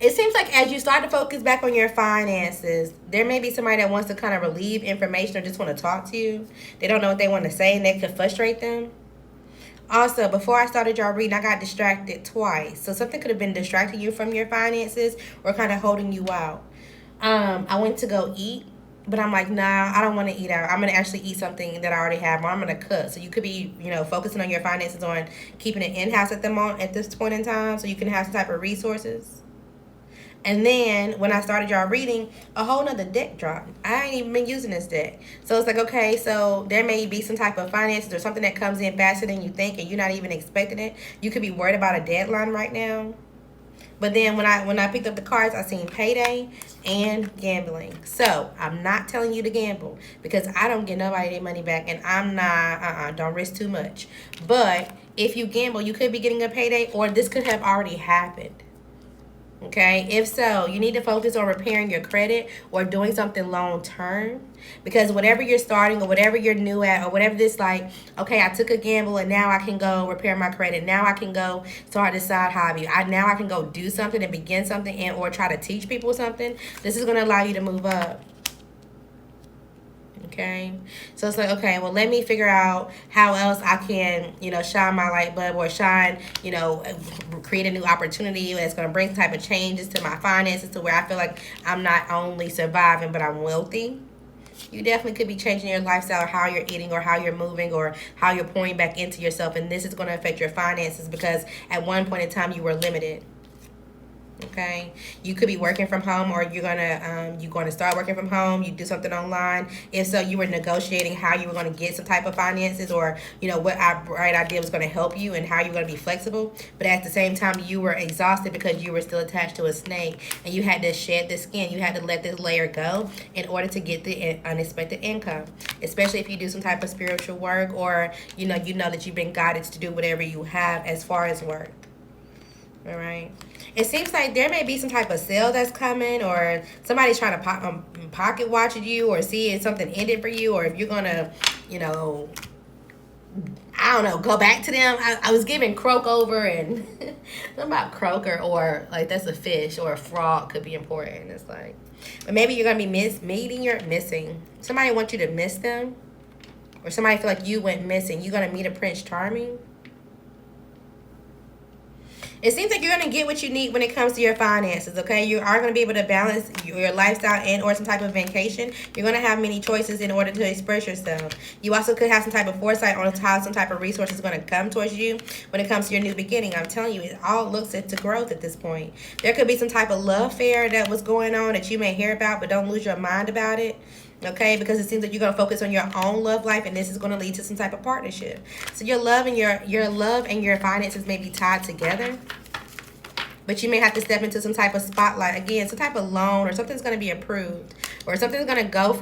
It seems like as you start to focus back on your finances, there may be somebody that wants to kind of relieve information or just want to talk to you. They don't know what they want to say and that could frustrate them. Also, before I started y'all reading, I got distracted twice. So something could have been distracting you from your finances or kind of holding you out. I went to go eat, but I'm like, nah, I don't want to eat out. I'm gonna actually eat something that I already have, or I'm gonna cook. So you could be, focusing on your finances on keeping it in house at the moment at this point in time, so you can have some type of resources. And then when I started y'all reading, a whole nother deck dropped. I ain't even been using this deck. So it's like, okay, so there may be some type of finances or something that comes in faster than you think and you're not even expecting it. You could be worried about a deadline right now. But then when I picked up the cards, I seen payday and gambling. So I'm not telling you to gamble because I don't get nobody their money back, and I'm not don't risk too much. But if you gamble, you could be getting a payday, or this could have already happened. Okay, if so, you need to focus on repairing your credit or doing something long term, because whatever you're starting or whatever you're new at or whatever this, like, okay, I took a gamble and now I can go repair my credit. Now I can go start this side hobby. Now I can go do something and begin something and or try to teach people something. This is going to allow you to move up. Okay, so it's like, okay, well, let me figure out how else I can, shine my light bulb or shine, create a new opportunity that's going to bring some type of changes to my finances to where I feel like I'm not only surviving, but I'm wealthy. You definitely could be changing your lifestyle, how you're eating or how you're moving or how you're pouring back into yourself. And this is going to affect your finances because at one point in time you were limited. Okay, you could be working from home, or you're gonna start working from home. You do something online. If so, you were negotiating how you were going to get some type of finances, or what right idea was going to help you and how you're going to be flexible. But at the same time, you were exhausted because you were still attached to a snake, and you had to shed the skin. You had to let this layer go in order to get the unexpected income. Especially if you do some type of spiritual work, or you know that you've been guided to do whatever you have as far as work. All right. It seems like there may be some type of sale that's coming, or somebody's trying to pocket watch you, or see if something ended for you, or if you're gonna, I don't know, go back to them. I was given croak over and something about croaker, or like that's a fish or a frog could be important. It's like, but maybe you're gonna be missing. Somebody wants you to miss them, or somebody feel like you went missing. You're gonna meet a Prince Charming. It seems like you're going to get what you need when it comes to your finances, okay? You are going to be able to balance your lifestyle and or some type of vacation. You're going to have many choices in order to express yourself. You also could have some type of foresight on how some type of resources is going to come towards you when it comes to your new beginning. I'm telling you, it all looks into growth at this point. There could be some type of love affair that was going on that you may hear about, but don't lose your mind about it. Okay, because it seems like you're going to focus on your own love life, and this is going to lead to some type of partnership. So your love and your finances may be tied together, but you may have to step into some type of spotlight again, some type of loan, or something's going to be approved, or something's going to go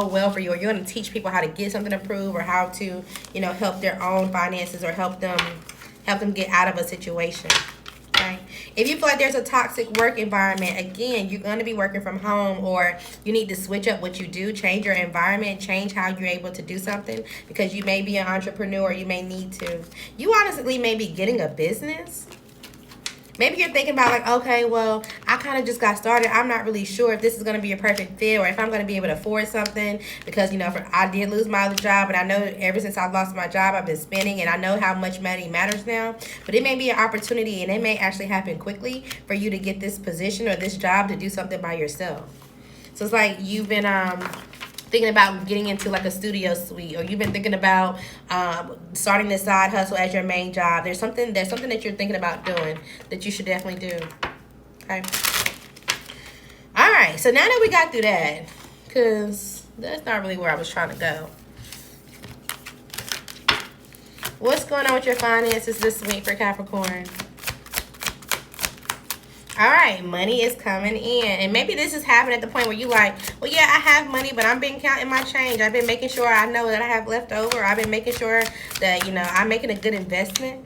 well for you, or you're going to teach people how to get something approved, or how to help their own finances, or help them get out of a situation. Okay. If you feel like there's a toxic work environment, again, you're going to be working from home, or you need to switch up what you do, change your environment, change how you're able to do something, because you may be an entrepreneur, or you may need to. You honestly may be getting a business. Maybe you're thinking about like, okay, well, I kind of just got started. I'm not really sure if this is going to be a perfect fit, or if I'm going to be able to afford something, because, I did lose my other job, and I know ever since I lost my job, I've been spending, and I know how much money matters now. But it may be an opportunity, and it may actually happen quickly for you to get this position or this job to do something by yourself. So it's like you've been thinking about getting into like a studio suite, or you've been thinking about starting this side hustle as your main job. There's something that you're thinking about doing that you should definitely do. Okay. All right. So now that we got through that, because that's not really where I was trying to go. What's going on with your finances this week for Capricorn? All right, money is coming in. And maybe this is happening at the point where you like, well, yeah, I have money, but I've been counting my change. I've been making sure I know that I have left over. I've been making sure that, I'm making a good investment.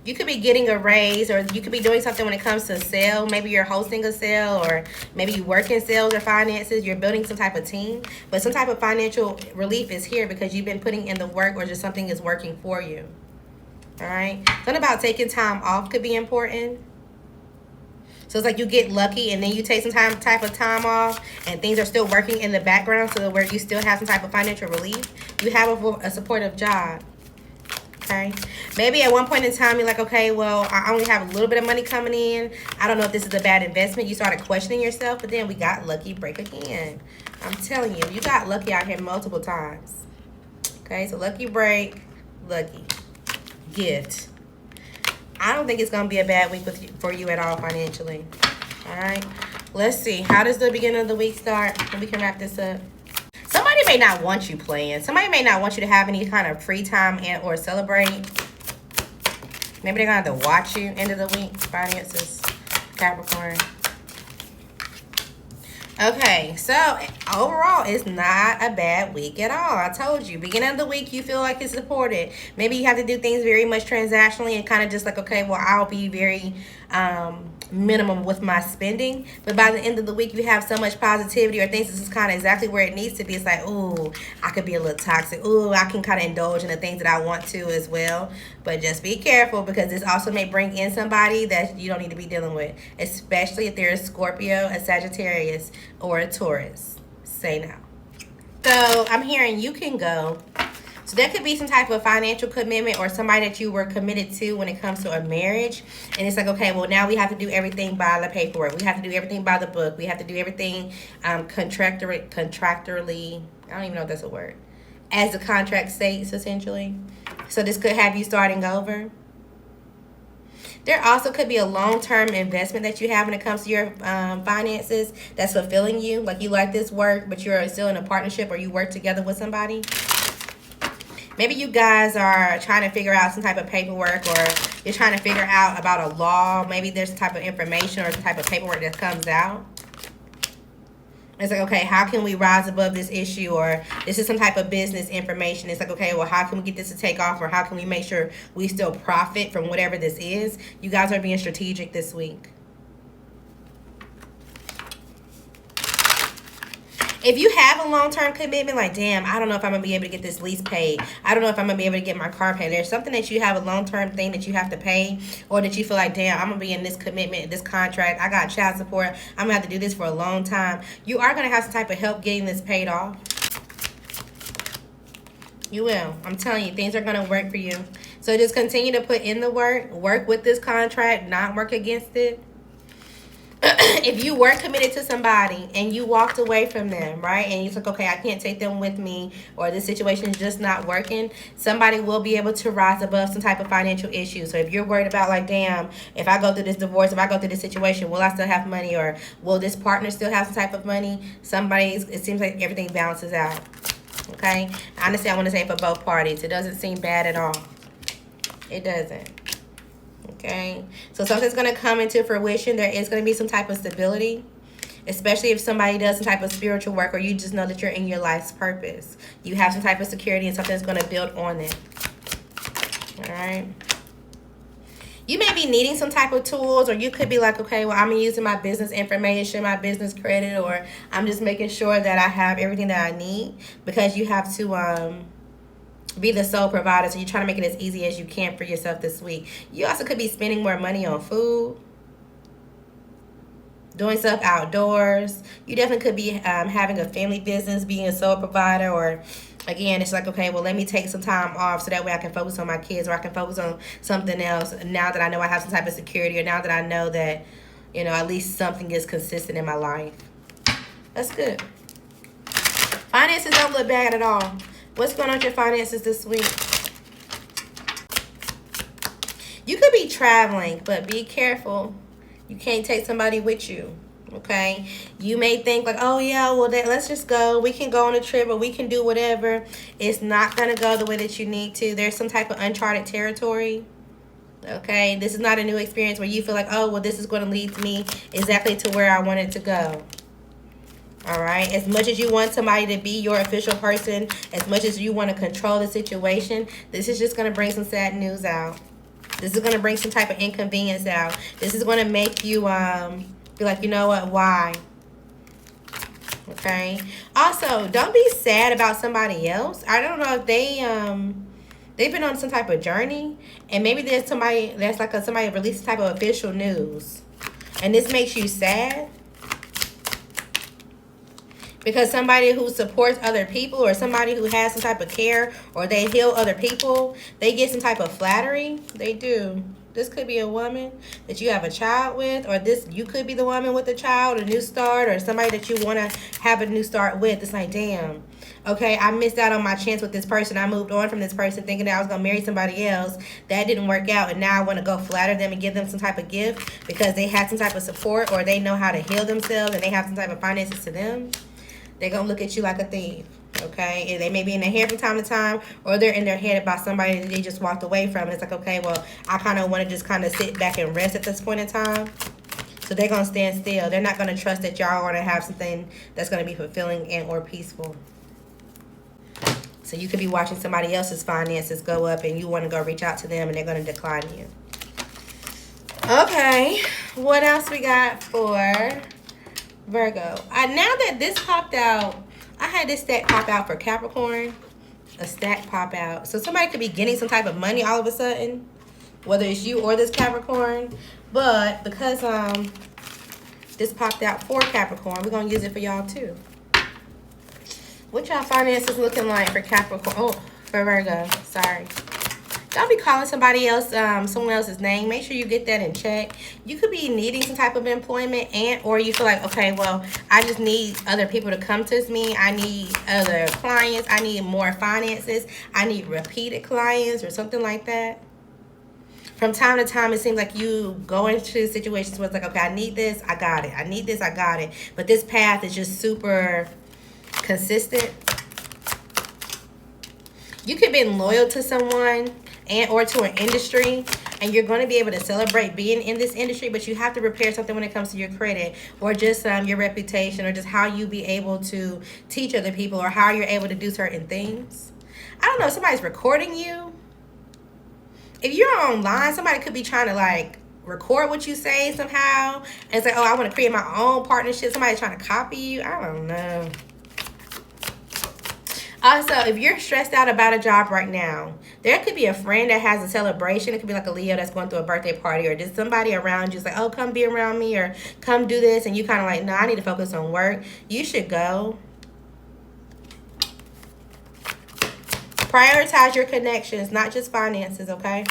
You could be getting a raise, or you could be doing something when it comes to sale. Maybe you're hosting a sale, or maybe you work in sales or finances. You're building some type of team. But some type of financial relief is here because you've been putting in the work, or just something is working for you. All right. Something about taking time off could be important. So it's like you get lucky and then you take some type of time off and things are still working in the background so where you still have some type of financial relief. You have a supportive job. Okay, maybe at one point in time you're like, okay, well, I only have a little bit of money coming in. I don't know if this is a bad investment. You started questioning yourself, but then we got lucky. Break again. I'm telling you, you got lucky out here multiple times. Okay, so lucky break, lucky gift. I don't think it's gonna be a bad week for you at all financially. All right, let's see. How does the beginning of the week start? And we can wrap this up. Somebody may not want you playing. Somebody may not want you to have any kind of free time and or celebrate. Maybe they're going to have to watch you end of the week. Finances, Capricorn. Okay, so overall, it's not a bad week at all. I told you, beginning of the week, you feel like it's supported. Maybe you have to do things very much transactionally and kind of just like, okay, well, I'll be very minimum with my spending. But by the end of the week, you have so much positivity or things, this is kind of exactly where it needs to be. It's like, ooh, I could be a little toxic. Ooh, I can kind of indulge in the things that I want to as well. But just be careful because this also may bring in somebody that you don't need to be dealing with, especially if they're a Scorpio, a Sagittarius, or a Taurus. Say no. So I'm hearing you can go. So there could be some type of financial commitment or somebody that you were committed to when it comes to a marriage. And it's like, okay, well, now we have to do everything by the paperwork. We have to do everything by the book. We have to do everything contractually. I don't even know if that's a word. As the contract states, essentially. So this could have you starting over. There also could be a long-term investment that you have when it comes to your finances that's fulfilling you. Like you like this work, but you're still in a partnership or you work together with somebody. Maybe you guys are trying to figure out some type of paperwork or you're trying to figure out about a law. Maybe there's some type of information or some type of paperwork that comes out. It's like, okay, how can we rise above this issue? Or this is some type of business information. It's like, okay, well, how can we get this to take off? Or how can we make sure we still profit from whatever this is? You guys are being strategic this week. If you have a long-term commitment, like, damn, I don't know if I'm going to be able to get this lease paid. I don't know if I'm going to be able to get my car paid. There's something that you have a long-term thing that you have to pay or that you feel like, damn, I'm going to be in this commitment, this contract. I got child support. I'm going to have to do this for a long time. You are going to have some type of help getting this paid off. You will. I'm telling you, things are going to work for you. So just continue to put in the work with this contract, not work against it. If you were committed to somebody and you walked away from them, right, and you're like, okay, I can't take them with me, or this situation is just not working, somebody will be able to rise above some type of financial issue. So if you're worried about, like, damn, if I go through this divorce, if I go through this situation, will I still have money, or will this partner still have some type of money? It seems like everything balances out. Okay, honestly, I want to say for both parties, it doesn't seem bad at all. It doesn't. Okay, so something's going to come into fruition. There is going to be some type of stability, especially if somebody does some type of spiritual work or you just know that you're in your life's purpose. You have some type of security and something's going to build on it. All right. You may be needing some type of tools, or you could be like, okay, well, I'm using my business information, my business credit, or I'm just making sure that I have everything that I need, because you have to be the sole provider. So you're trying to make it as easy as you can for yourself this week. You also could be spending more money on food, doing stuff outdoors. You definitely could be having a family business, being a sole provider, or again, it's like, okay, well, let me take some time off so that way I can focus on my kids, or I can focus on something else now that I know I have some type of security, or now that I know that, you know, at least something is consistent in my life. That's good. Finances don't look bad at all. What's going on with your finances this week? You could be traveling, but be careful. You can't take somebody with you, okay? You may think like, oh, yeah, well, let's just go. We can go on a trip, or we can do whatever. It's not going to go the way that you need to. There's some type of uncharted territory, okay? This is not a new experience where you feel like, oh, well, this is going to lead me exactly to where I want it to go. All right, as much as you want somebody to be your official person, as much as you want to control the situation, this is just going to bring some sad news out. This is going to bring some type of inconvenience out. This is going to make you be like, you know what, why? Okay. Also, don't be sad about somebody else. I don't know if they've been on some type of journey, and maybe there's somebody that's like somebody released type of official news. And this makes you sad. Because somebody who supports other people, or somebody who has some type of care, or they heal other people, they get some type of flattery. They do. This could be a woman that you have a child with, or this, you could be the woman with a child, a new start, or somebody that you want to have a new start with. It's like, damn, okay, I missed out on my chance with this person. I moved on from this person thinking that I was going to marry somebody else. That didn't work out, and now I want to go flatter them and give them some type of gift because they had some type of support, or they know how to heal themselves and they have some type of finances to them. They're going to look at you like a thief, okay? And they may be in their head from time to time, or they're in their head about somebody that they just walked away from. And it's like, okay, well, I kind of want to just kind of sit back and rest at this point in time. So they're going to stand still. They're not going to trust that y'all are going to have something that's going to be fulfilling and or peaceful. So you could be watching somebody else's finances go up and you want to go reach out to them and they're going to decline you. Okay, what else we got for Virgo? Now that this popped out, I had this stack pop out for Capricorn. A stack pop out. So somebody could be getting some type of money all of a sudden, whether it's you or this Capricorn. But because this popped out for Capricorn, we're going to use it for y'all too. What y'all finances looking like for Capricorn? Oh, for Virgo. Sorry. Don't be calling somebody else, someone else's name. Make sure you get that in check. You could be needing some type of employment, or you feel like, okay, well, I just need other people to come to me. I need other clients. I need more finances. I need repeated clients or something like that. From time to time, it seems like you go into situations where it's like, okay, I need this, I got it. I need this, I got it. But this path is just super consistent. You could be loyal to someone and or to an industry, and you're going to be able to celebrate being in this industry, but you have to repair something when it comes to your credit, or just your reputation, or just how you be able to teach other people, or how you're able to do certain things. I don't know, somebody's recording you. If you're online, somebody could be trying to like record what you say somehow and say, oh, I want to create my own partnership. Somebody trying to copy you. I don't know. Also, if you're stressed out about a job right now, there could be a friend that has a celebration. It could be like a Leo that's going through a birthday party, or just somebody around you is like, oh, come be around me, or come do this. And you kind of like, no, I need to focus on work. You should go. Prioritize your connections, not just finances, okay?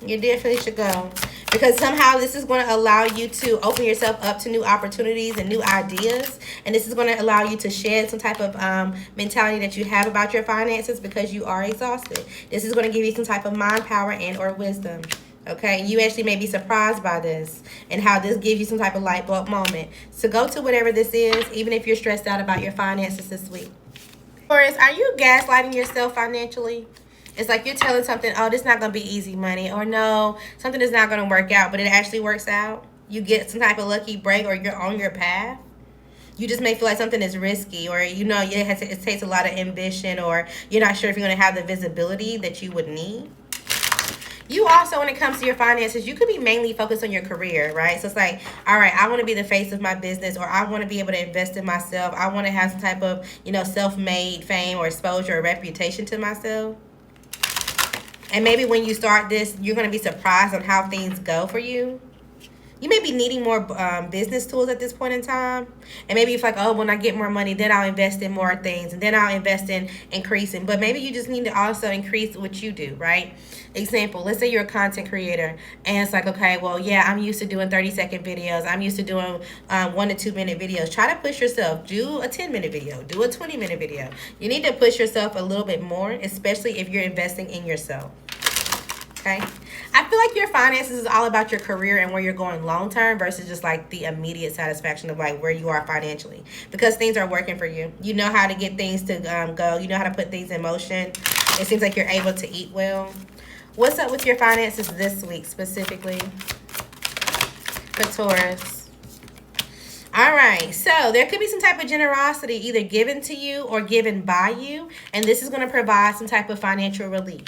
You definitely should go. Because somehow this is going to allow you to open yourself up to new opportunities and new ideas. And this is going to allow you to shed some type of mentality that you have about your finances because you are exhausted. This is going to give you some type of mind power and or wisdom. Okay, and you actually may be surprised by this and how this gives you some type of light bulb moment. So go to whatever this is, even if you're stressed out about your finances this week. Taurus, are you gaslighting yourself financially? It's like you're telling something, oh, this is not going to be easy money, or no, something is not going to work out, but it actually works out. You get some type of lucky break, or you're on your path. You just may feel like something is risky, or you know it takes a lot of ambition, or you're not sure if you're going to have the visibility that you would need. You also, when it comes to your finances, you could be mainly focused on your career, right? So it's like, all right, I want to be the face of my business, or I want to be able to invest in myself. I want to have some type of, self-made fame or exposure or reputation to myself. And maybe when you start this, you're going to be surprised on how things go for you. You may be needing more business tools at this point in time. And maybe it's like, oh, when I get more money, then I'll invest in more things. And then I'll invest in increasing. But maybe you just need to also increase what you do, right? Example, let's say you're a content creator. And it's like, okay, well, yeah, I'm used to doing 30-second videos. I'm used to doing 1 to 2 minute videos. Try to push yourself. Do a 10-minute video. Do a 20-minute video. You need to push yourself a little bit more, especially if you're investing in yourself. Okay, I feel like your finances is all about your career and where you're going long term versus just like the immediate satisfaction of like where you are financially, because things are working for you. You know how to get things to go. You know how to put things in motion. It seems like you're able to eat well. What's up with your finances this week specifically for Taurus? All right, so there could be some type of generosity either given to you or given by you, and this is going to provide some type of financial relief.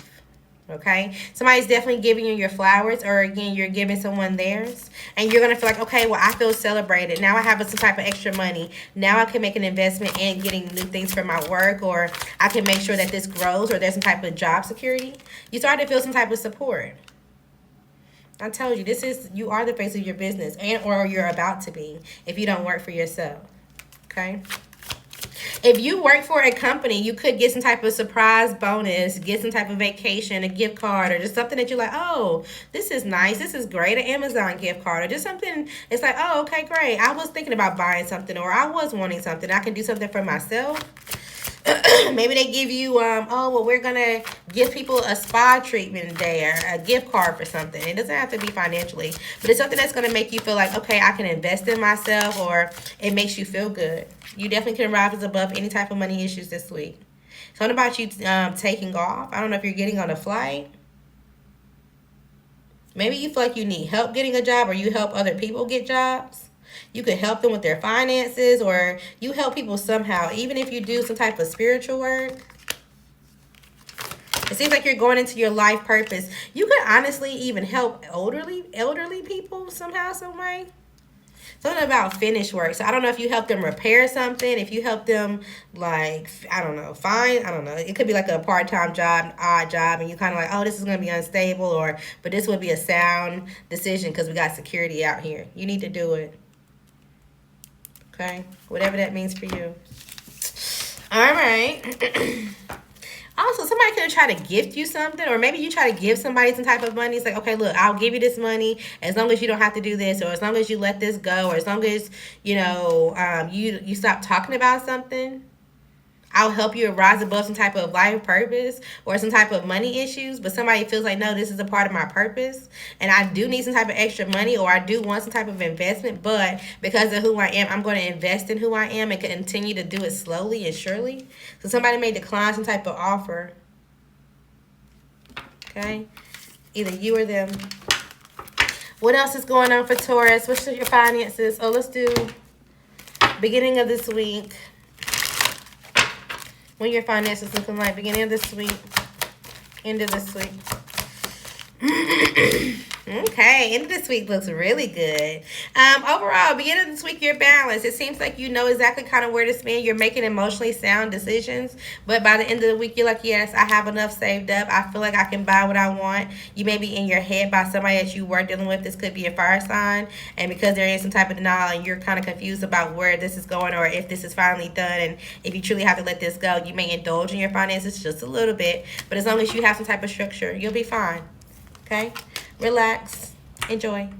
Okay, somebody's definitely giving you your flowers, or again, you're giving someone theirs, and you're going to feel like, okay, well, I feel celebrated. Now I have some type of extra money. Now I can make an investment in getting new things for my work, or I can make sure that this grows, or there's some type of job security. You start to feel some type of support. I told you, you are the face of your business, and or you're about to be if you don't work for yourself. Okay. If you work for a company, you could get some type of surprise bonus, get some type of vacation, a gift card, or just something that you're like, oh, this is nice, this is great, an Amazon gift card, or just something. It's like, oh, okay, great. I was thinking about buying something, or I was wanting something. I can do something for myself. Maybe they give you, oh, well, we're going to give people a spa treatment day or a gift card for something. It doesn't have to be financially, but it's something that's going to make you feel like, okay, I can invest in myself, or it makes you feel good. You definitely can rise above any type of money issues this week. So what about you taking off? I don't know if you're getting on a flight. Maybe you feel like you need help getting a job, or you help other people get jobs. You could help them with their finances, or you help people somehow, even if you do some type of spiritual work. It seems like you're going into your life purpose. You could honestly even help elderly people somehow, some way. Something about finish work. So I don't know if you help them repair something, if you help them, like, I don't know, it could be like a part-time job, odd job, and you kind of like, oh, this is going to be unstable, but this would be a sound decision because we got security out here. You need to do it. Okay, whatever that means for you. All right. Also, somebody could try to gift you something, or maybe you try to give somebody some type of money. It's like, okay, look, I'll give you this money as long as you don't have to do this, or as long as you let this go, or as long as, you stop talking about something. I'll help you rise above some type of life purpose or some type of money issues, but somebody feels like, no, this is a part of my purpose, and I do need some type of extra money, or I do want some type of investment, but because of who I am, I'm going to invest in who I am and continue to do it slowly and surely. So somebody may decline some type of offer. Okay? Either you or them. What else is going on for Taurus? What's your finances? Oh, let's do beginning of this week. When your finances looking like beginning of this week, end of this week. Okay, end of this week looks really good. Overall, beginning of this week, you're balanced. It seems like you know exactly kind of where to spend. You're making emotionally sound decisions, but by the end of the week, you're like, yes, I have enough saved up. I feel like I can buy what I want. You may be in your head by somebody that you were dealing with. This could be a fire sign, and because there is some type of denial and you're kind of confused about where this is going, or if this is finally done, and if you truly have to let this go, you may indulge in your finances just a little bit, but as long as you have some type of structure, you'll be fine. Okay? Relax. Enjoy.